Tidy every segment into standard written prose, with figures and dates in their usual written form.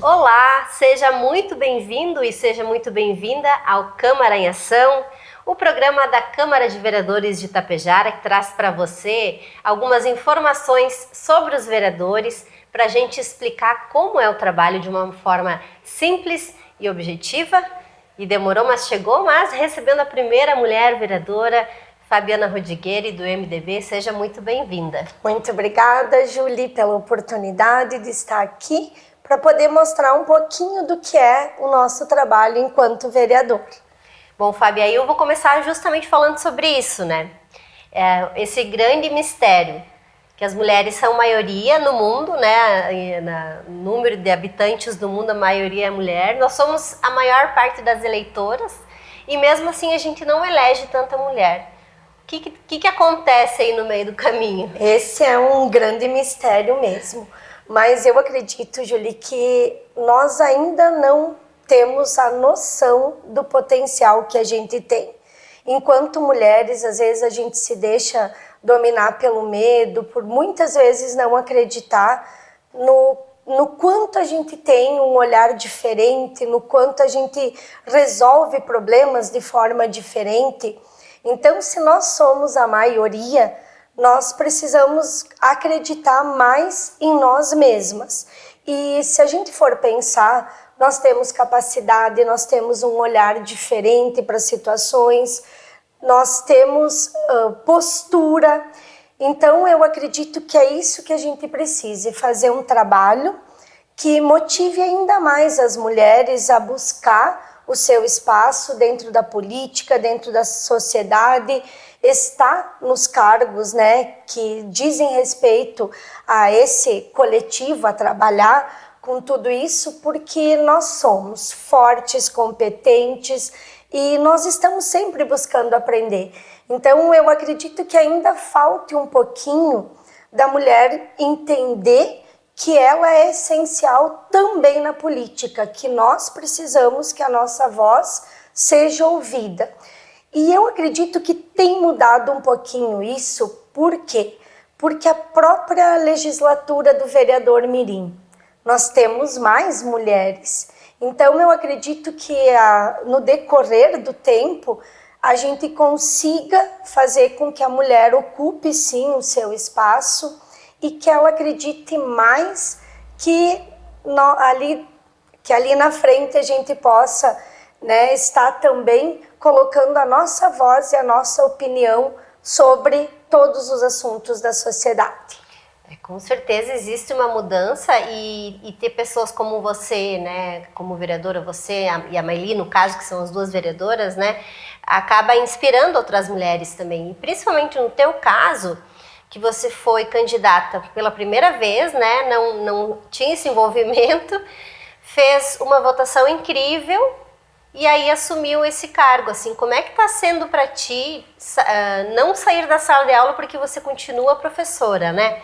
Olá, seja muito bem-vindo e seja muito bem-vinda ao Câmara em Ação, o programa da Câmara de Vereadores de Itapejara, que traz para você algumas informações sobre os vereadores, para a gente explicar como é o trabalho de uma forma simples e objetiva. E demorou, mas chegou, mas recebendo a primeira mulher vereadora, Fabiana Rodigueri, do MDB. Seja muito bem-vinda. Muito obrigada, Julie, pela oportunidade de estar aqui para poder mostrar um pouquinho do que é o nosso trabalho enquanto vereador. Bom, Fábio, aí eu vou começar justamente falando sobre isso, né? Esse grande mistério, que as mulheres são maioria no mundo, né? No número de habitantes do mundo, a maioria é mulher. Nós somos a maior parte das eleitoras e mesmo assim a gente não elege tanta mulher. O que acontece aí no meio do caminho? Esse é um grande mistério mesmo. Mas eu acredito, Julie, que nós ainda não temos a noção do potencial que a gente tem. Enquanto mulheres, às vezes a gente se deixa dominar pelo medo, por muitas vezes não acreditar no quanto a gente tem um olhar diferente, no quanto a gente resolve problemas de forma diferente. Então, se nós somos a maioria, nós precisamos acreditar mais em nós mesmas. E se a gente for pensar, nós temos capacidade, nós temos um olhar diferente para as situações, nós temos postura. Então, eu acredito que é isso que a gente precisa, fazer um trabalho que motive ainda mais as mulheres a buscar o seu espaço dentro da política, dentro da sociedade, está nos cargos, né, que dizem respeito a esse coletivo, a trabalhar com tudo isso, porque nós somos fortes, competentes e nós estamos sempre buscando aprender. Então, eu acredito que ainda falte um pouquinho da mulher entender que ela é essencial também na política, que nós precisamos que a nossa voz seja ouvida. E eu acredito que tem mudado um pouquinho isso, por quê? Porque a própria legislatura do vereador Mirim, nós temos mais mulheres. Então eu acredito que no decorrer do tempo, a gente consiga fazer com que a mulher ocupe sim o seu espaço, e que ela acredite mais que ali na frente a gente possa, né, estar também colocando a nossa voz e a nossa opinião sobre todos os assuntos da sociedade. Com certeza existe uma mudança e ter pessoas como você, né, como vereadora, você e a Maili, no caso, que são as duas vereadoras, né, acaba inspirando outras mulheres também. E principalmente no teu caso, que você foi candidata pela primeira vez, né? Não tinha esse envolvimento, fez uma votação incrível e aí assumiu esse cargo. Assim, como é que está sendo para ti não sair da sala de aula porque você continua professora, né?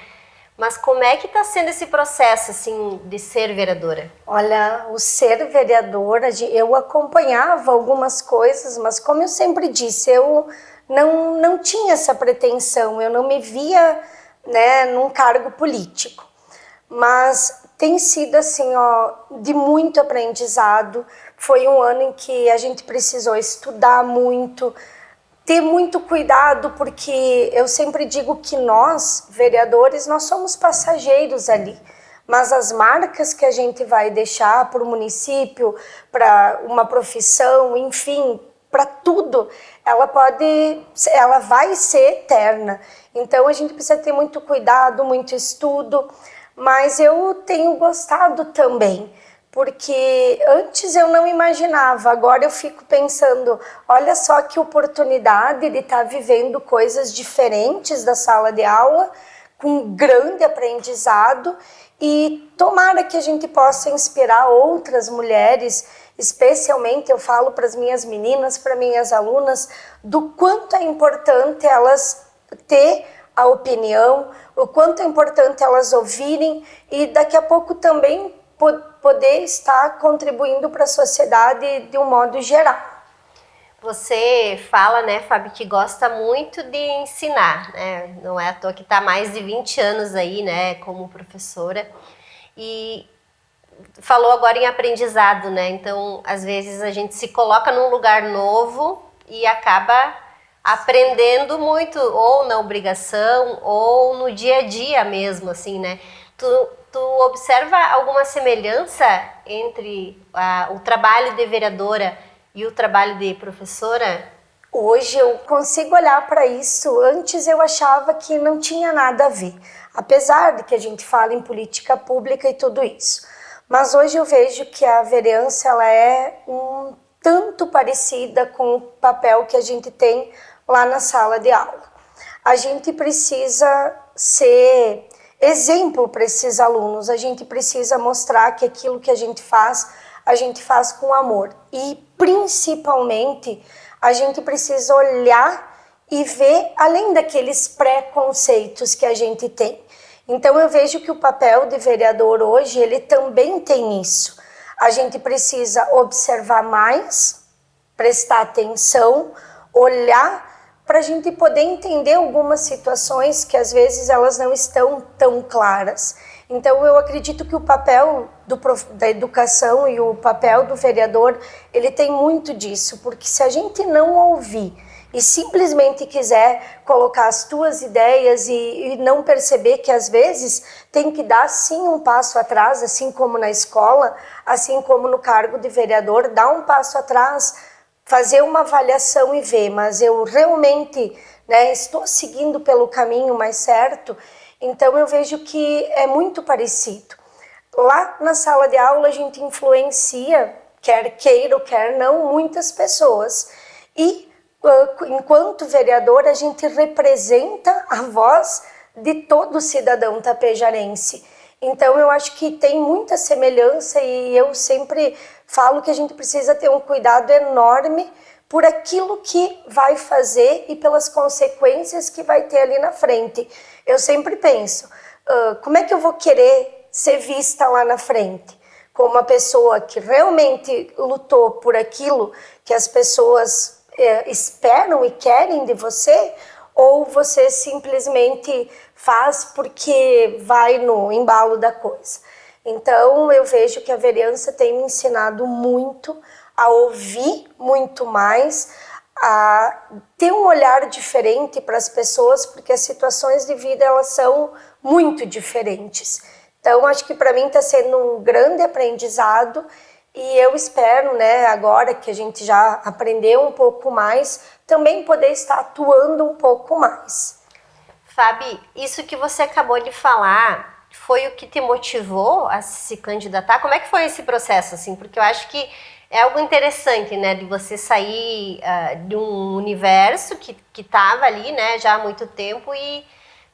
Mas como é que está sendo esse processo, assim, de ser vereadora? Olha, o ser vereadora, eu acompanhava algumas coisas, mas como eu sempre disse, eu não tinha essa pretensão, eu não me via, né, num cargo político. Mas tem sido assim, ó, de muito aprendizado. Foi um ano em que a gente precisou estudar muito, ter muito cuidado, porque eu sempre digo que nós, vereadores, nós somos passageiros ali. Mas as marcas que a gente vai deixar para o município, para uma profissão, enfim, para tudo, ela vai ser eterna. Então a gente precisa ter muito cuidado, muito estudo, mas eu tenho gostado também, porque antes eu não imaginava, agora eu fico pensando, olha só que oportunidade de estar vivendo coisas diferentes da sala de aula, com grande aprendizado, e tomara que a gente possa inspirar outras mulheres, especialmente eu falo para as minhas meninas, para minhas alunas, do quanto é importante elas ter a opinião, o quanto é importante elas ouvirem e daqui a pouco também poder estar contribuindo para a sociedade de um modo geral. Você fala, né, Fábio, que gosta muito de ensinar, né? Não é à toa que está há mais de 20 anos aí, né, como professora. E falou agora em aprendizado, né? Então, às vezes a gente se coloca num lugar novo e acaba aprendendo muito, ou na obrigação, ou no dia a dia mesmo, assim, né? Tu observa alguma semelhança entre o trabalho de vereadora e o trabalho de professora? Hoje eu consigo olhar para isso. Antes eu achava que não tinha nada a ver, apesar de que a gente fala em política pública e tudo isso. Mas hoje eu vejo que a vereança ela é um tanto parecida com o papel que a gente tem lá na sala de aula. A gente precisa ser exemplo para esses alunos, a gente precisa mostrar que aquilo que a gente faz com amor. E principalmente a gente precisa olhar e ver além daqueles preconceitos que a gente tem. Então eu vejo que o papel de vereador hoje, ele também tem isso. A gente precisa observar mais, prestar atenção, olhar para a gente poder entender algumas situações que às vezes elas não estão tão claras. Então eu acredito que o papel da educação e o papel do vereador, ele tem muito disso, porque se a gente não ouvir e simplesmente quiser colocar as tuas ideias e não perceber que às vezes tem que dar sim um passo atrás, assim como na escola, assim como no cargo de vereador, dar um passo atrás, fazer uma avaliação e ver, mas eu realmente, né, estou seguindo pelo caminho mais certo. Então eu vejo que é muito parecido. Lá na sala de aula a gente influencia, quer queira ou quer não, muitas pessoas. E enquanto vereador a gente representa a voz de todo cidadão tapejarense. Então eu acho que tem muita semelhança e eu sempre falo que a gente precisa ter um cuidado enorme por aquilo que vai fazer e pelas consequências que vai ter ali na frente. Eu sempre penso, como é que eu vou querer ser vista lá na frente? Como uma pessoa que realmente lutou por aquilo que as pessoas esperam e querem de você, ou você simplesmente faz porque vai no embalo da coisa. Então eu vejo que a vereança tem me ensinado muito a ouvir muito mais, a ter um olhar diferente para as pessoas, porque as situações de vida elas são muito diferentes. Então acho que para mim está sendo um grande aprendizado e eu espero, né, agora que a gente já aprendeu um pouco mais, também poder estar atuando um pouco mais. Fabi, isso que você acabou de falar foi o que te motivou a se candidatar? Como é que foi esse processo, assim? Porque eu acho que é algo interessante, né, de você sair de um universo que estava ali, né, já há muito tempo e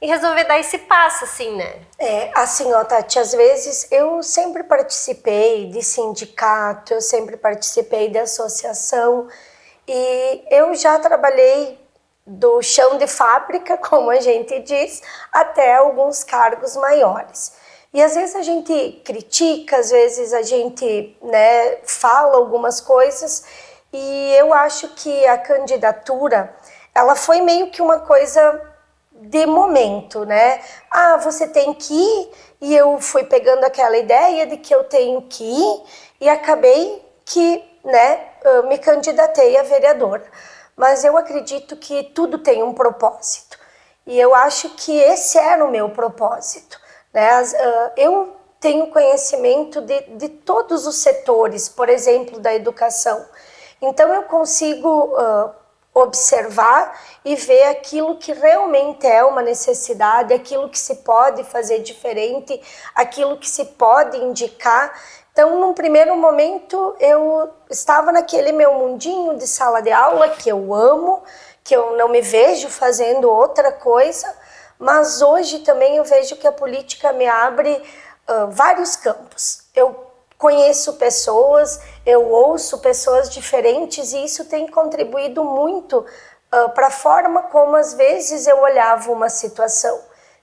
resolver dar esse passo, assim, né? Assim, ó, Tati, às vezes eu sempre participei de sindicato, eu sempre participei de associação e eu já trabalhei do chão de fábrica, como a gente diz, até alguns cargos maiores. E às vezes a gente critica, às vezes a gente, né, fala algumas coisas e eu acho que a candidatura, ela foi meio que uma coisa de momento, né? Ah, você tem que ir, e eu fui pegando aquela ideia de que eu tenho que ir e acabei que, né, me candidatei a vereadora. Mas eu acredito que tudo tem um propósito. E eu acho que esse era o meu propósito, né? Eu tenho conhecimento de todos os setores, por exemplo, da educação. Então eu consigo observar e ver aquilo que realmente é uma necessidade, aquilo que se pode fazer diferente, aquilo que se pode indicar. Então, num primeiro momento, eu estava naquele meu mundinho de sala de aula, que eu amo, que eu não me vejo fazendo outra coisa, mas hoje também eu vejo que a política me abre vários campos. Eu conheço pessoas, eu ouço pessoas diferentes e isso tem contribuído muito para a forma como às vezes eu olhava uma situação.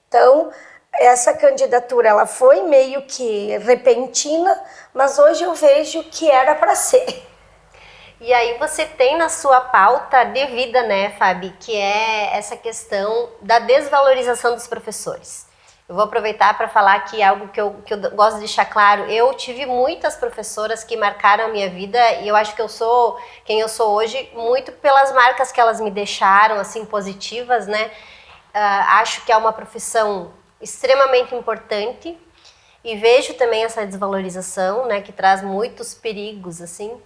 Então, essa candidatura ela foi meio que repentina, mas hoje eu vejo que era para ser. E aí você tem na sua pauta de vida, né, Fabi, que é essa questão da desvalorização dos professores. Eu vou aproveitar para falar aqui algo que eu gosto de deixar claro. Eu tive muitas professoras que marcaram a minha vida e eu acho que eu sou quem eu sou hoje muito pelas marcas que elas me deixaram, assim, positivas, né? Acho que é uma profissão extremamente importante e vejo também essa desvalorização, né, que traz muitos perigos, assim,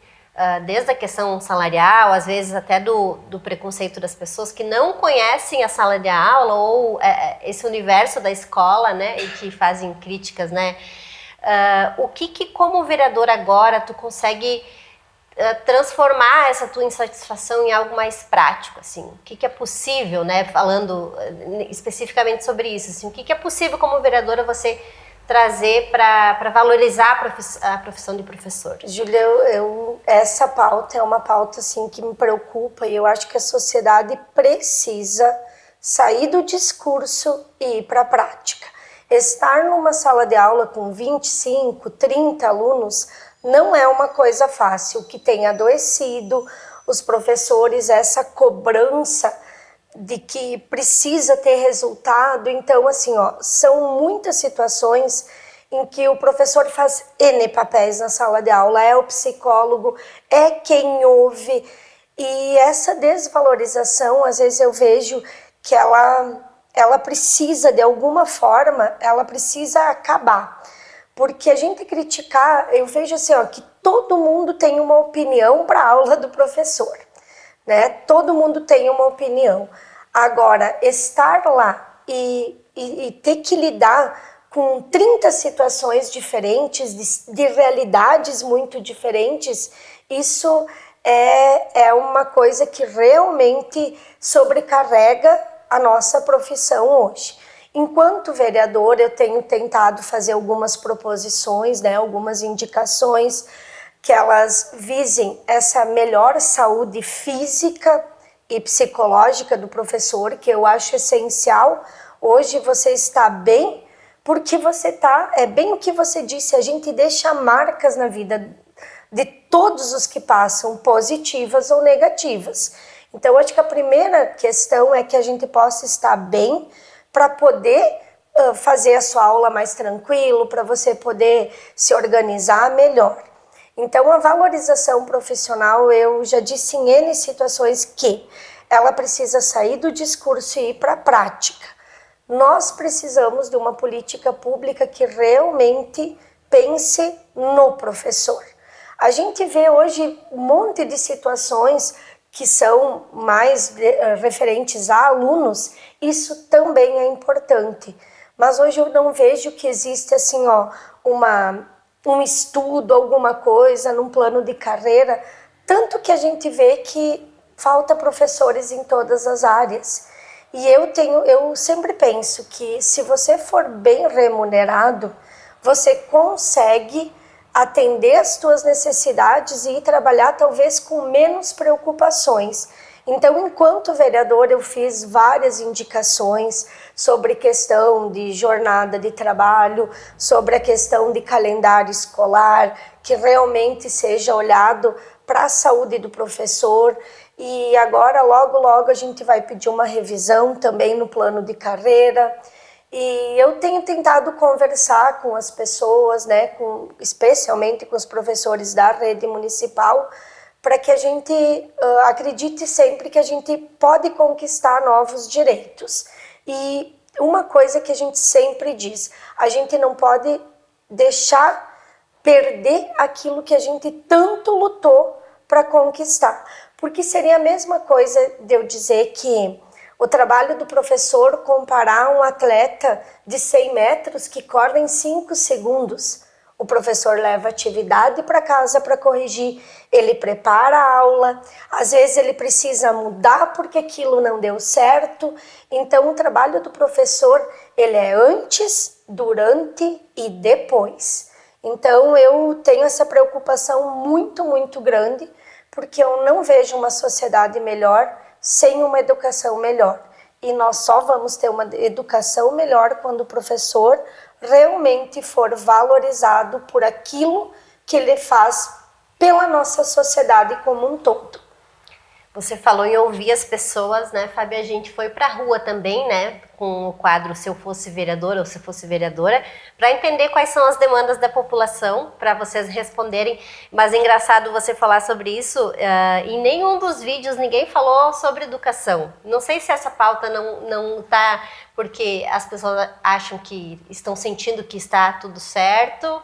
desde a questão salarial, às vezes até do preconceito das pessoas que não conhecem a sala de aula ou esse universo da escola, né, e que fazem críticas, né. O que como vereador agora tu consegue transformar essa tua insatisfação em algo mais prático, assim? O que é possível, né, falando especificamente sobre isso, assim, o que é possível como vereadora você trazer para valorizar a profissão de professor? Júlia, essa pauta é uma pauta assim, que me preocupa e eu acho que a sociedade precisa sair do discurso e ir para a prática. Estar numa sala de aula com 25, 30 alunos não é uma coisa fácil, que tem adoecido os professores, essa cobrança de que precisa ter resultado. Então, assim, ó, são muitas situações em que o professor faz N papéis na sala de aula, é o psicólogo, é quem ouve, e essa desvalorização, às vezes eu vejo que ela precisa, de alguma forma, ela precisa acabar. Porque a gente criticar, eu vejo assim, ó, que todo mundo tem uma opinião para a aula do professor, né? Todo mundo tem uma opinião. Agora, estar lá e ter que lidar com 30 situações diferentes, de realidades muito diferentes, isso é uma coisa que realmente sobrecarrega a nossa profissão hoje. Enquanto vereadora, eu tenho tentado fazer algumas proposições, né, algumas indicações que elas visem essa melhor saúde física e psicológica do professor, que eu acho essencial. Hoje você está bem, porque você está, é bem o que você disse, a gente deixa marcas na vida de todos os que passam, positivas ou negativas. Então, acho que a primeira questão é que a gente possa estar bem para poder fazer a sua aula mais tranquilo, para você poder se organizar melhor. Então, a valorização profissional, eu já disse em N situações que ela precisa sair do discurso e ir para a prática. Nós precisamos de uma política pública que realmente pense no professor. A gente vê hoje um monte de situações que são mais referentes a alunos, isso também é importante. Mas hoje eu não vejo que existe assim, ó, um estudo, alguma coisa num plano de carreira, tanto que a gente vê que falta professores em todas as áreas. E eu sempre penso que se você for bem remunerado, você consegue atender as suas necessidades e ir trabalhar talvez com menos preocupações. Então, enquanto vereador, eu fiz várias indicações sobre questão de jornada de trabalho, sobre a questão de calendário escolar, que realmente seja olhado para a saúde do professor. E agora, logo, logo, a gente vai pedir uma revisão também no plano de carreira. E eu tenho tentado conversar com as pessoas, né, especialmente com os professores da rede municipal, para que a gente acredite sempre que a gente pode conquistar novos direitos. E uma coisa que a gente sempre diz, a gente não pode deixar perder aquilo que a gente tanto lutou para conquistar. Porque seria a mesma coisa de eu dizer que o trabalho do professor comparar um atleta de 100 metros que corre em 5 segundos. O professor leva atividade para casa para corrigir, ele prepara a aula, às vezes ele precisa mudar porque aquilo não deu certo. Então o trabalho do professor, ele é antes, durante e depois. Então eu tenho essa preocupação muito, muito grande, porque eu não vejo uma sociedade melhor sem uma educação melhor. E nós só vamos ter uma educação melhor quando o professor realmente for valorizado por aquilo que ele faz pela nossa sociedade como um todo. Você falou em ouvir as pessoas, né, Fábio? A gente foi para a rua também, né, com o quadro Se Eu Fosse Vereadora ou Se Fosse Vereadora, para entender quais são as demandas da população, para vocês responderem. Mas é engraçado você falar sobre isso. Em nenhum dos vídeos ninguém falou sobre educação. Não sei se essa pauta não tá porque as pessoas acham que estão sentindo que está tudo certo,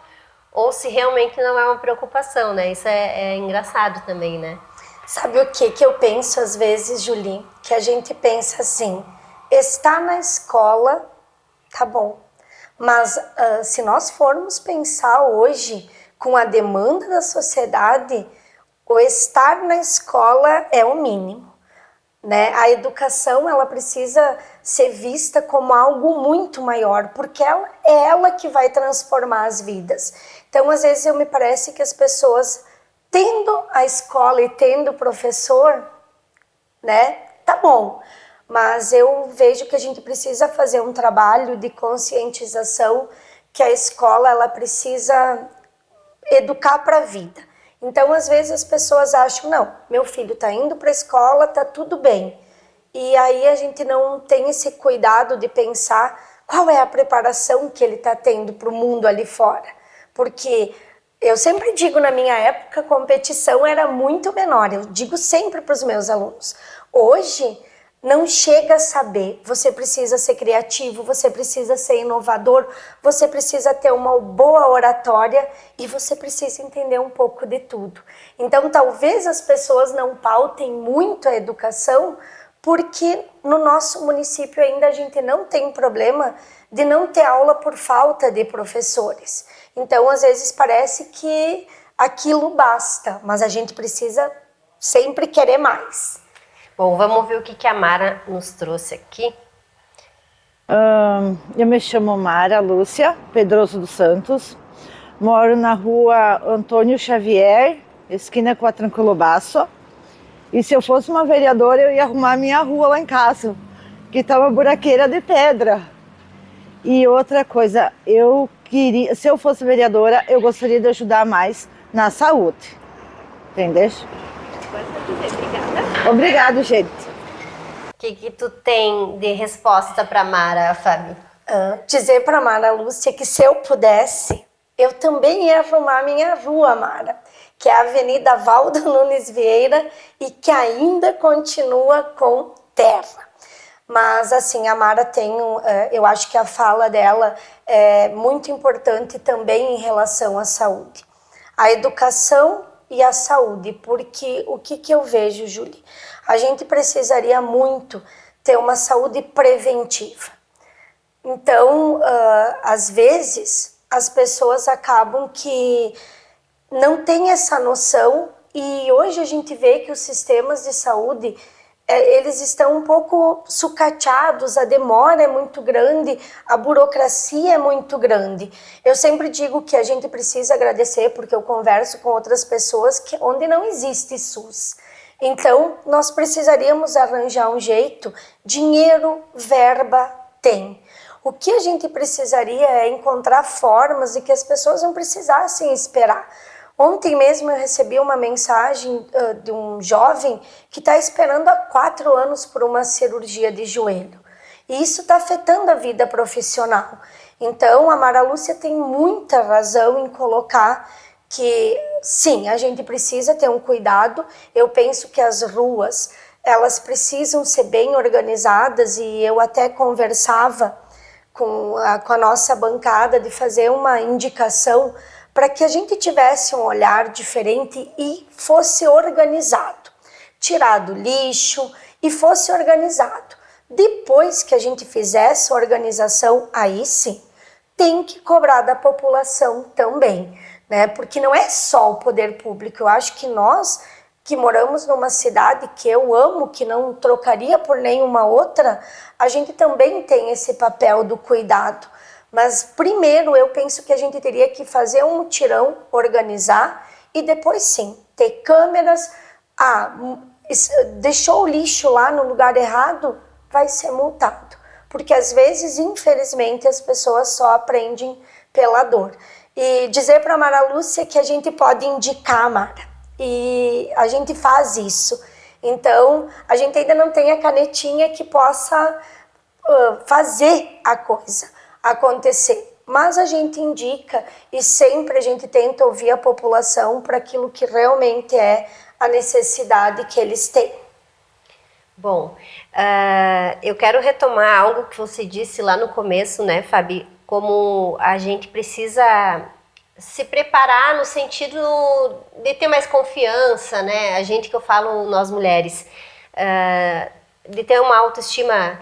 ou se realmente não é uma preocupação, né? Isso é engraçado também, né? Sabe o que eu penso às vezes, Julie? Que a gente pensa assim, está na escola, tá bom. Mas se nós formos pensar hoje com a demanda da sociedade, o estar na escola é o mínimo, né? A educação, ela precisa ser vista como algo muito maior, porque é ela que vai transformar as vidas. Então, às vezes, me parece que as pessoas, tendo a escola e tendo o professor, né, tá bom. Mas eu vejo que a gente precisa fazer um trabalho de conscientização, que a escola, ela precisa educar para a vida. Então, às vezes, as pessoas acham, não, meu filho tá indo para a escola, tá tudo bem. E aí a gente não tem esse cuidado de pensar qual é a preparação que ele tá tendo para o mundo ali fora. Porque eu sempre digo, na minha época, a competição era muito menor. Eu digo sempre para os meus alunos. Hoje, não chega a saber. Você precisa ser criativo, você precisa ser inovador, você precisa ter uma boa oratória e você precisa entender um pouco de tudo. Então, talvez as pessoas não pautem muito a educação, porque no nosso município ainda a gente não tem problema de não ter aula por falta de professores. Então, às vezes parece que aquilo basta, mas a gente precisa sempre querer mais. Bom, vamos ver o que a Mara nos trouxe aqui. Eu me chamo Mara Lúcia Pedroso dos Santos, moro na rua Antônio Xavier, esquina com a Tranquilo Basso. E se eu fosse uma vereadora, eu ia arrumar minha rua lá em casa, que tá uma buraqueira de pedra. E outra coisa, se eu fosse vereadora, eu gostaria de ajudar mais na saúde. Entendeu? Obrigada. Obrigado, gente. O que tu tem de resposta para Mara, Fábio? Dizer para Mara Lúcia que se eu pudesse, eu também ia arrumar minha rua, Mara, que é a Avenida Valdo Nunes Vieira e que ainda continua com terra. Mas, assim, a Mara eu acho que a fala dela é muito importante também em relação à saúde. A educação e a saúde, porque o que eu vejo, Julie? A gente precisaria muito ter uma saúde preventiva. Então, às vezes, as pessoas acabam que não têm essa noção e hoje a gente vê que os sistemas de saúde, eles estão um pouco sucateados, a demora é muito grande, a burocracia é muito grande. Eu sempre digo que a gente precisa agradecer, porque eu converso com outras pessoas onde não existe SUS. Então, nós precisaríamos arranjar um jeito, dinheiro, verba, tem. O que a gente precisaria é encontrar formas de que as pessoas não precisassem esperar. Ontem mesmo eu recebi uma mensagem de um jovem que está esperando há 4 anos por uma cirurgia de joelho. E isso está afetando a vida profissional. Então, a Mara Lúcia tem muita razão em colocar que, sim, a gente precisa ter um cuidado. Eu penso que as ruas, elas precisam ser bem organizadas e eu até conversava com a nossa bancada de fazer uma indicação para que a gente tivesse um olhar diferente e fosse organizado, tirado lixo e fosse organizado. Depois que a gente fizesse a organização, aí sim, tem que cobrar da população também, né? Porque não é só o poder público. Eu acho que nós que moramos numa cidade que eu amo, que não trocaria por nenhuma outra, a gente também tem esse papel do cuidado. Mas primeiro eu penso que a gente teria que fazer um mutirão, organizar e depois sim, ter câmeras. Deixou o lixo lá no lugar errado, vai ser multado. Porque às vezes, infelizmente, as pessoas só aprendem pela dor. E dizer para a Mara Lúcia que a gente pode indicar, Mara. E a gente faz isso. Então, a gente ainda não tem a canetinha que possa fazer a coisa acontecer. Mas a gente indica e sempre a gente tenta ouvir a população para aquilo que realmente é a necessidade que eles têm. Bom, eu quero retomar algo que você disse lá no começo, né, Fabi? Como a gente precisa se preparar no sentido de ter mais confiança, né? A gente, que eu falo, nós mulheres, de ter uma autoestima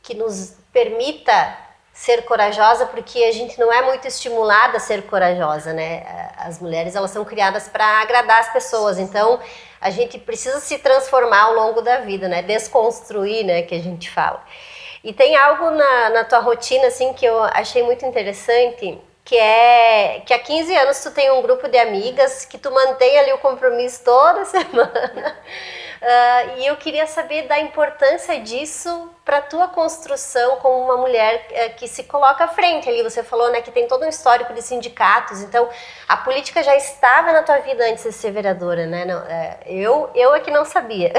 que nos permita ser corajosa, porque a gente não é muito estimulada a ser corajosa, né? As mulheres, elas são criadas para agradar as pessoas, então a gente precisa se transformar ao longo da vida, né? Desconstruir, né? Que a gente fala. E tem algo na tua rotina, assim, que eu achei muito interessante, que é que há 15 anos tu tem um grupo de amigas que tu mantém ali o compromisso toda semana. E eu queria saber da importância disso para a tua construção como uma mulher que se coloca à frente ali. Você falou, né, que tem todo um histórico de sindicatos, então a política já estava na tua vida antes de ser vereadora, né? Não, eu é que não sabia.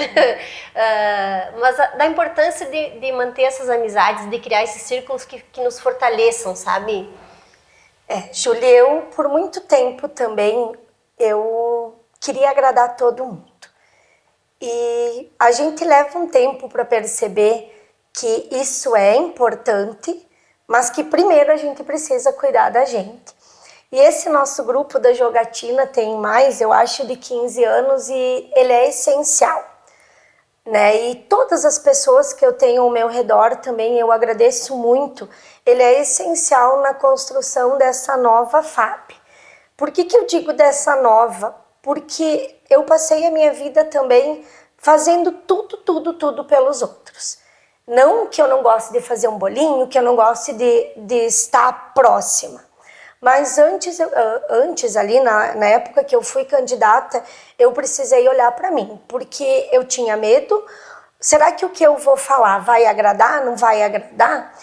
Mas da importância de manter essas amizades, de criar esses círculos que nos fortaleçam, sabe? Júlia, eu por muito tempo também eu queria agradar todo mundo. E a gente leva um tempo para perceber que isso é importante, mas que primeiro a gente precisa cuidar da gente. E esse nosso grupo da jogatina tem mais, eu acho, de 15 anos e ele é essencial, né? E todas as pessoas que eu tenho ao meu redor também, eu agradeço muito, ele é essencial na construção dessa nova FAP. Por que eu digo dessa nova? Porque eu passei a minha vida também fazendo tudo pelos outros. Não que eu não goste de fazer um bolinho, que eu não goste de estar próxima. Mas antes ali, na época que eu fui candidata, eu precisei olhar para mim, porque eu tinha medo. Será que o que eu vou falar vai agradar, não vai agradar?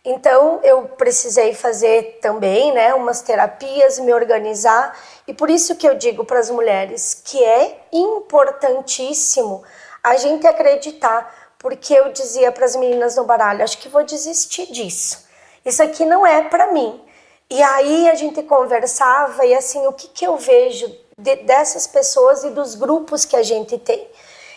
Então, eu precisei fazer também, né, umas terapias, me organizar. E por isso que eu digo para as mulheres que é importantíssimo a gente acreditar. Porque eu dizia para as meninas no baralho, acho que vou desistir disso. Isso aqui não é para mim. E aí a gente conversava e assim, o que eu vejo dessas pessoas e dos grupos que a gente tem?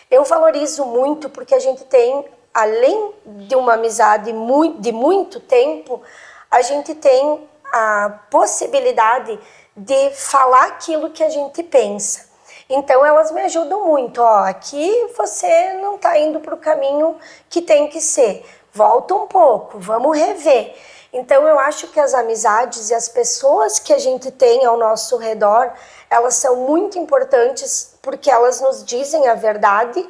Eu valorizo muito porque a gente tem, além de uma amizade de muito tempo, a gente tem a possibilidade de falar aquilo que a gente pensa. Então elas me ajudam muito, aqui você não está indo para o caminho que tem que ser, volta um pouco, vamos rever. Então eu acho que as amizades e as pessoas que a gente tem ao nosso redor, elas são muito importantes porque elas nos dizem a verdade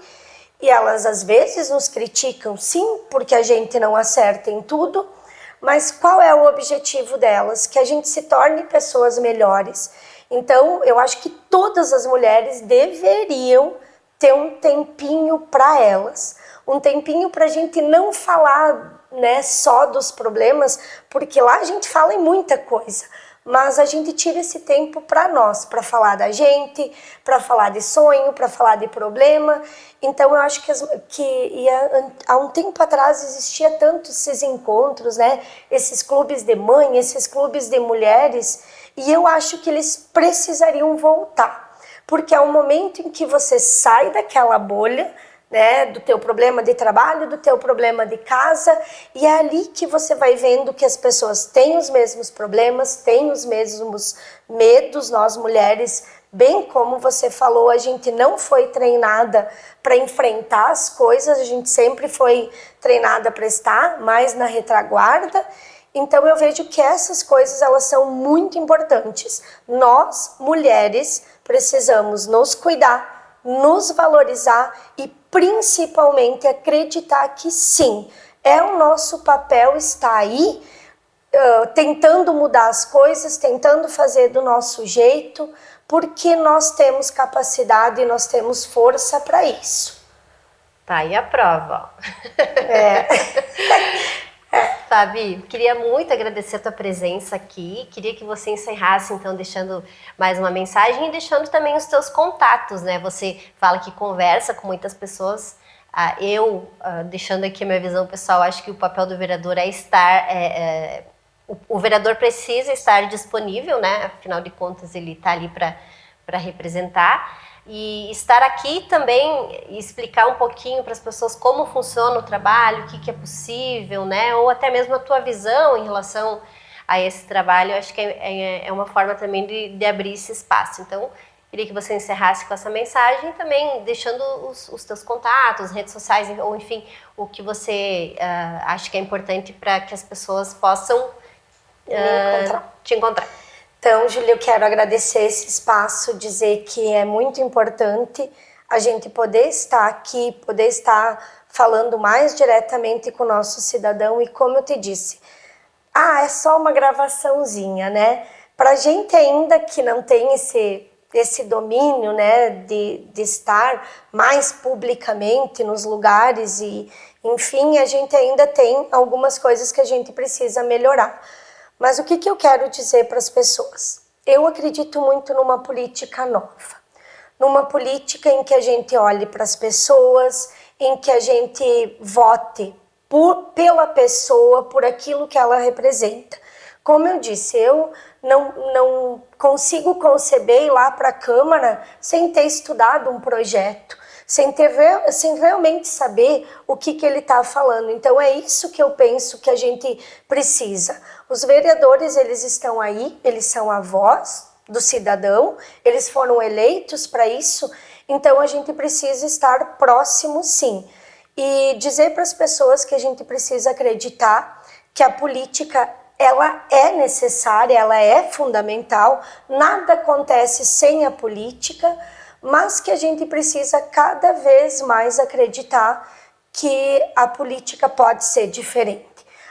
e elas às vezes nos criticam, sim, porque a gente não acerta em tudo, mas qual é o objetivo delas? Que a gente se torne pessoas melhores. Então, eu acho que todas as mulheres deveriam ter um tempinho para elas. Um tempinho para a gente não falar, né, só dos problemas, porque lá a gente fala em muita coisa. Mas a gente tira esse tempo para nós, para falar da gente, para falar de sonho, para falar de problema. Então, eu acho que há um tempo atrás existia tanto esses encontros, né? Esses clubes de mãe, esses clubes de mulheres, e eu acho que eles precisariam voltar. Porque é um momento em que você sai daquela bolha, né, do teu problema de trabalho, do teu problema de casa, e é ali que você vai vendo que as pessoas têm os mesmos problemas, têm os mesmos medos. Nós mulheres, bem como você falou, a gente não foi treinada para enfrentar as coisas, a gente sempre foi treinada para estar mais na retaguarda. Então eu vejo que essas coisas, elas são muito importantes. Nós, mulheres, precisamos nos cuidar, nos valorizar e principalmente acreditar que sim, é o nosso papel estar aí tentando mudar as coisas, tentando fazer do nosso jeito, porque nós temos capacidade e nós temos força para isso. Tá aí a prova, ó. Fabi, queria muito agradecer a tua presença aqui. Queria que você encerrasse, então, deixando mais uma mensagem e deixando também os teus contatos, né? Você fala que conversa com muitas pessoas. Deixando aqui a minha visão pessoal, acho que o papel do vereador é estar... O vereador precisa estar disponível, né? Afinal de contas, ele está ali para representar. E estar aqui também e explicar um pouquinho para as pessoas como funciona o trabalho, o que é possível, né? Ou até mesmo a tua visão em relação a esse trabalho. Eu acho que é uma forma também de abrir esse espaço. Então, queria que você encerrasse com essa mensagem e também deixando os teus contatos, redes sociais, ou enfim, o que você acha que é importante para que as pessoas possam te encontrar. Então, Júlia, eu quero agradecer esse espaço, dizer que é muito importante a gente poder estar aqui, poder estar falando mais diretamente com o nosso cidadão. E como eu te disse, é só uma gravaçãozinha, né? Pra gente ainda que não tem esse domínio, né, de estar mais publicamente nos lugares e, enfim, a gente ainda tem algumas coisas que a gente precisa melhorar. Mas o que eu quero dizer para as pessoas? Eu acredito muito numa política nova, numa política em que a gente olhe para as pessoas, em que a gente vote pela pessoa, por aquilo que ela representa. Como eu disse, eu não consigo conceber ir lá para a Câmara sem ter estudado um projeto, sem realmente saber o que ele está falando. Então é isso que eu penso que a gente precisa. Os vereadores, eles estão aí, eles são a voz do cidadão, eles foram eleitos para isso, então a gente precisa estar próximo, sim. E dizer para as pessoas que a gente precisa acreditar que a política, ela é necessária, ela é fundamental, nada acontece sem a política, mas que a gente precisa cada vez mais acreditar que a política pode ser diferente.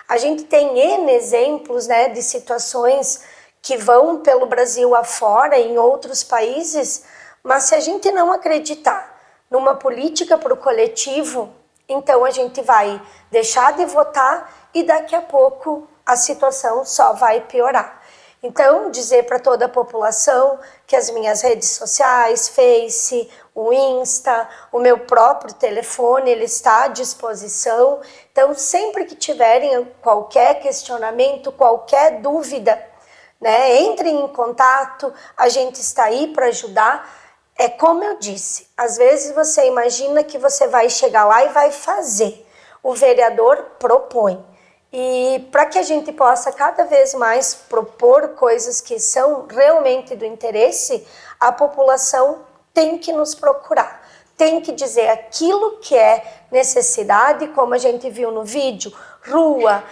A gente tem N exemplos, né, de situações que vão pelo Brasil afora, em outros países, mas se a gente não acreditar numa política para o coletivo, então a gente vai deixar de votar e daqui a pouco a situação só vai piorar. Então, dizer para toda a população que as minhas redes sociais, Face, o Insta, o meu próprio telefone, ele está à disposição. Então, sempre que tiverem qualquer questionamento, qualquer dúvida, né, entrem em contato, a gente está aí para ajudar. É como eu disse, às vezes você imagina que você vai chegar lá e vai fazer. O vereador propõe. E para que a gente possa cada vez mais propor coisas que são realmente do interesse, a população tem que nos procurar, tem que dizer aquilo que é necessidade, como a gente viu no vídeo, rua,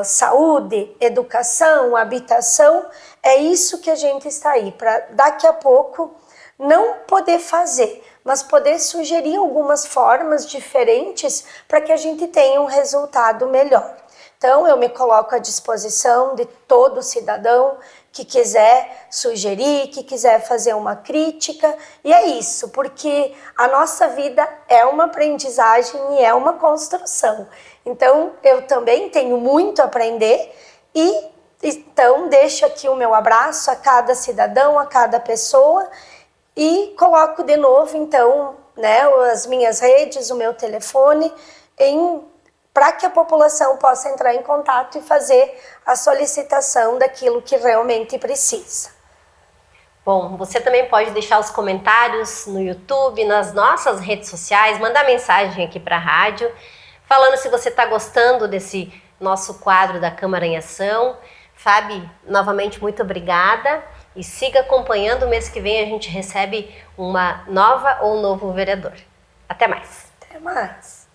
saúde, educação, habitação, é isso que a gente está aí, para daqui a pouco não poder fazer, mas poder sugerir algumas formas diferentes para que a gente tenha um resultado melhor. Então, eu me coloco à disposição de todo cidadão que quiser sugerir, que quiser fazer uma crítica. E é isso, porque a nossa vida é uma aprendizagem e é uma construção. Então, eu também tenho muito a aprender e, então, deixo aqui o meu abraço a cada cidadão, a cada pessoa e coloco de novo, então, né, as minhas redes, o meu telefone, para que a população possa entrar em contato e fazer a solicitação daquilo que realmente precisa. Bom, você também pode deixar os comentários no YouTube, nas nossas redes sociais, mandar mensagem aqui para a rádio, falando se você está gostando desse nosso quadro da Câmara em Ação. Fabi, novamente, muito obrigada e siga acompanhando. O mês que vem a gente recebe uma nova ou um novo vereador. Até mais. Até mais.